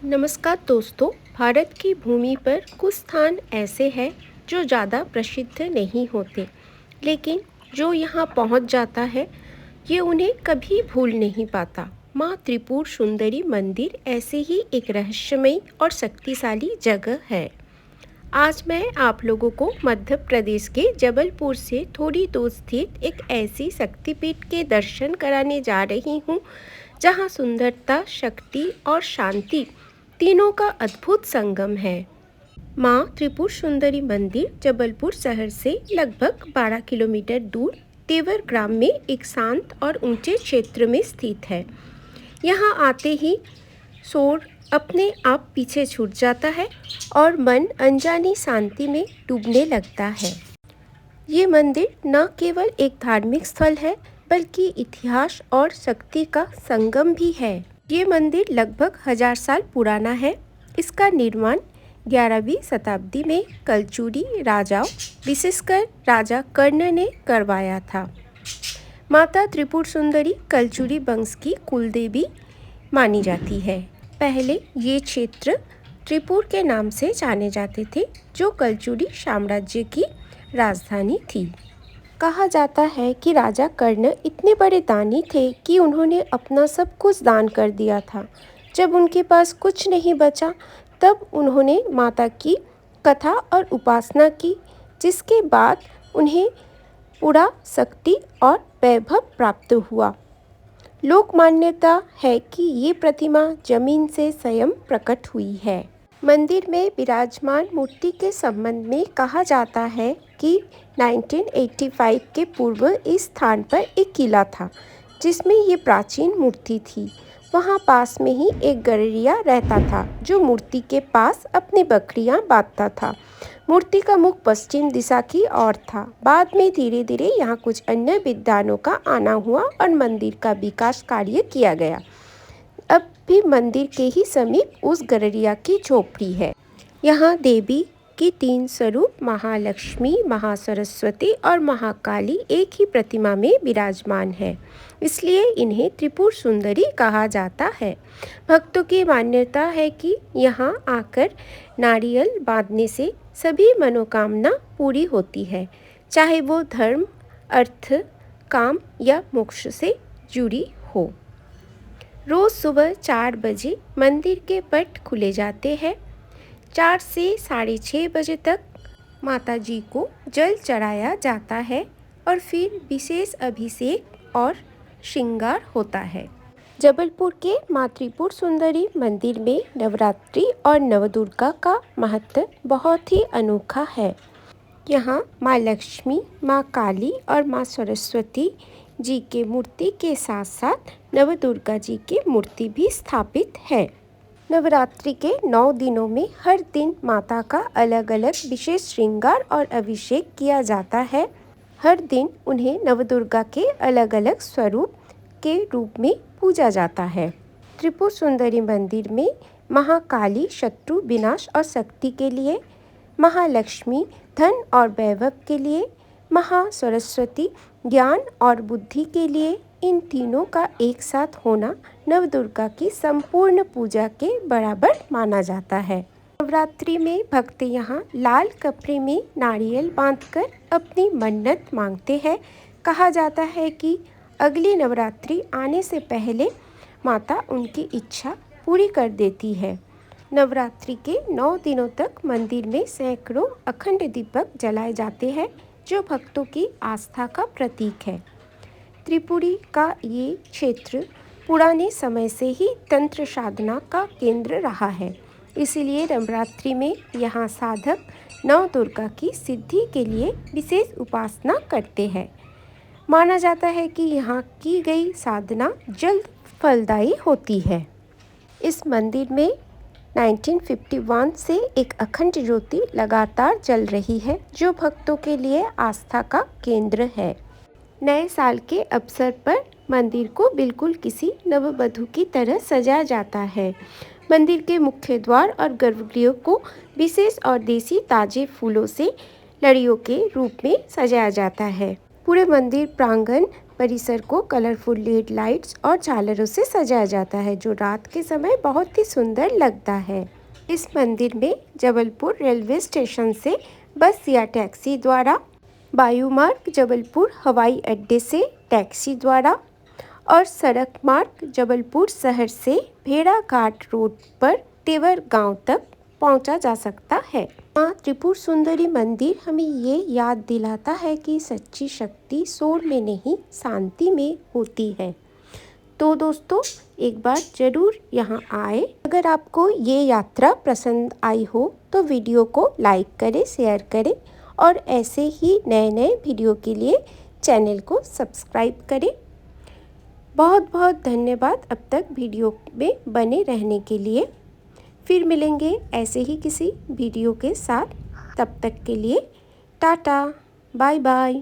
नमस्कार दोस्तों। भारत की भूमि पर कुछ स्थान ऐसे हैं जो ज़्यादा प्रसिद्ध नहीं होते, लेकिन जो यहाँ पहुँच जाता है ये उन्हें कभी भूल नहीं पाता। माँ त्रिपुर सुंदरी मंदिर ऐसे ही एक रहस्यमयी और शक्तिशाली जगह है। आज मैं आप लोगों को मध्य प्रदेश के जबलपुर से थोड़ी दूर स्थित एक ऐसी शक्तिपीठ के दर्शन कराने जा रही हूँ जहाँ सुंदरता, शक्ति और शांति तीनों का अद्भुत संगम है। माँ त्रिपुर सुंदरी मंदिर जबलपुर शहर से लगभग 12 किलोमीटर दूर तेवर ग्राम में एक शांत और ऊंचे क्षेत्र में स्थित है। यहाँ आते ही शोर अपने आप पीछे छूट जाता है और मन अनजानी शांति में डूबने लगता है। ये मंदिर न केवल एक धार्मिक स्थल है बल्कि इतिहास और शक्ति का संगम भी है। ये मंदिर लगभग 1000 साल पुराना है। इसका निर्माण 11वीं शताब्दी में कलचुरी राजाओं, विशेषकर राजा कर्ण ने करवाया था। माता त्रिपुर सुंदरी कलचुरी वंश की कुलदेवी मानी जाती है। पहले ये क्षेत्र त्रिपुर के नाम से जाने जाते थे, जो कलचुरी साम्राज्य की राजधानी थी। कहा जाता है कि राजा कर्ण इतने बड़े दानी थे कि उन्होंने अपना सब कुछ दान कर दिया था। जब उनके पास कुछ नहीं बचा, तब उन्होंने माता की कथा और उपासना की, जिसके बाद उन्हें पूरा शक्ति और वैभव प्राप्त हुआ। लोक मान्यता है कि ये प्रतिमा जमीन से स्वयं प्रकट हुई है। मंदिर में विराजमान मूर्ति के संबंध में कहा जाता है कि 1985 के पूर्व इस स्थान पर एक किला था जिसमें ये प्राचीन मूर्ति थी। वहाँ पास में ही एक गड़रिया रहता था जो मूर्ति के पास अपनी बकरियाँ बांधता था। मूर्ति का मुख पश्चिम दिशा की ओर था। बाद में धीरे धीरे यहाँ कुछ अन्य विद्वानों का आना हुआ और मंदिर का विकास कार्य किया गया। अब भी मंदिर के ही समीप उस गड़रिया की झोपड़ी है। यहाँ देवी की 3 स्वरूप महालक्ष्मी, महासरस्वती और महाकाली एक ही प्रतिमा में विराजमान है, इसलिए इन्हें त्रिपुर सुंदरी कहा जाता है। भक्तों की मान्यता है कि यहाँ आकर नारियल बांधने से सभी मनोकामना पूरी होती है, चाहे वो धर्म, अर्थ, काम या मोक्ष से जुड़ी हो। रोज़ सुबह 4 बजे मंदिर के पट खुले जाते हैं। 4 से 6:30 बजे तक माता जी को जल चढ़ाया जाता है और फिर विशेष अभिषेक और श्रृंगार होता है। जबलपुर के माँ त्रिपुर सुंदरी मंदिर में नवरात्रि और नवदुर्गा का महत्व बहुत ही अनोखा है। यहाँ माँ लक्ष्मी, माँ काली और माँ सरस्वती जी के मूर्ति के साथ साथ नवदुर्गा जी की मूर्ति भी स्थापित है। नवरात्रि के 9 दिनों में हर दिन माता का अलग अलग विशेष श्रृंगार और अभिषेक किया जाता है। हर दिन उन्हें नवदुर्गा के अलग अलग स्वरूप के रूप में पूजा जाता है। त्रिपुर सुंदरी मंदिर में महाकाली शत्रु विनाश और शक्ति के लिए, महालक्ष्मी धन और वैभव के लिए, महासरस्वती ज्ञान और बुद्धि के लिए, इन तीनों का एक साथ होना नवदुर्गा की संपूर्ण पूजा के बराबर माना जाता है। नवरात्रि में भक्त यहाँ लाल कपड़े में नारियल बांधकर अपनी मन्नत मांगते हैं। कहा जाता है कि अगली नवरात्रि आने से पहले माता उनकी इच्छा पूरी कर देती है। नवरात्रि के 9 दिनों तक मंदिर में सैकड़ों अखंड दीपक जलाए जाते हैं, जो भक्तों की आस्था का प्रतीक है। त्रिपुरी का ये क्षेत्र पुराने समय से ही तंत्र साधना का केंद्र रहा है, इसलिए नवरात्रि में यहाँ साधक नव दुर्गा की सिद्धि के लिए विशेष उपासना करते हैं। माना जाता है कि यहाँ की गई साधना जल्द फलदायी होती है। इस मंदिर में 1951 से एक अखंड ज्योति लगातार जल रही है, जो भक्तों के लिए आस्था का केंद्र है। नए साल के अवसर पर मंदिर को बिल्कुल किसी नववधू की तरह सजाया जाता है। मंदिर के मुख्य द्वार और गर्भगृह को विशेष और देसी ताजे फूलों से लड़ियों के रूप में सजाया जाता है। पूरे मंदिर प्रांगण परिसर को कलरफुल लेड लाइट्स और झालरों से सजाया जाता है, जो रात के समय बहुत ही सुंदर लगता है। इस मंदिर में जबलपुर रेलवे स्टेशन से बस या टैक्सी द्वारा, वायु मार्ग जबलपुर हवाई अड्डे से टैक्सी द्वारा और सड़क मार्ग जबलपुर शहर से भेड़ाघाट रोड पर टेवर गांव तक पहुंचा जा सकता है। माँ त्रिपुर सुंदरी मंदिर हमें ये याद दिलाता है कि सच्ची शक्ति शोर में नहीं, शांति में होती है। तो दोस्तों, एक बार ज़रूर यहाँ आए। अगर आपको ये यात्रा पसंद आई हो तो वीडियो को लाइक करें, शेयर करें और ऐसे ही नए नए वीडियो के लिए चैनल को सब्सक्राइब करें। बहुत बहुत धन्यवाद अब तक वीडियो में बने रहने के लिए। फिर मिलेंगे ऐसे ही किसी वीडियो के साथ। तब तक के लिए टाटा, बाय बाय।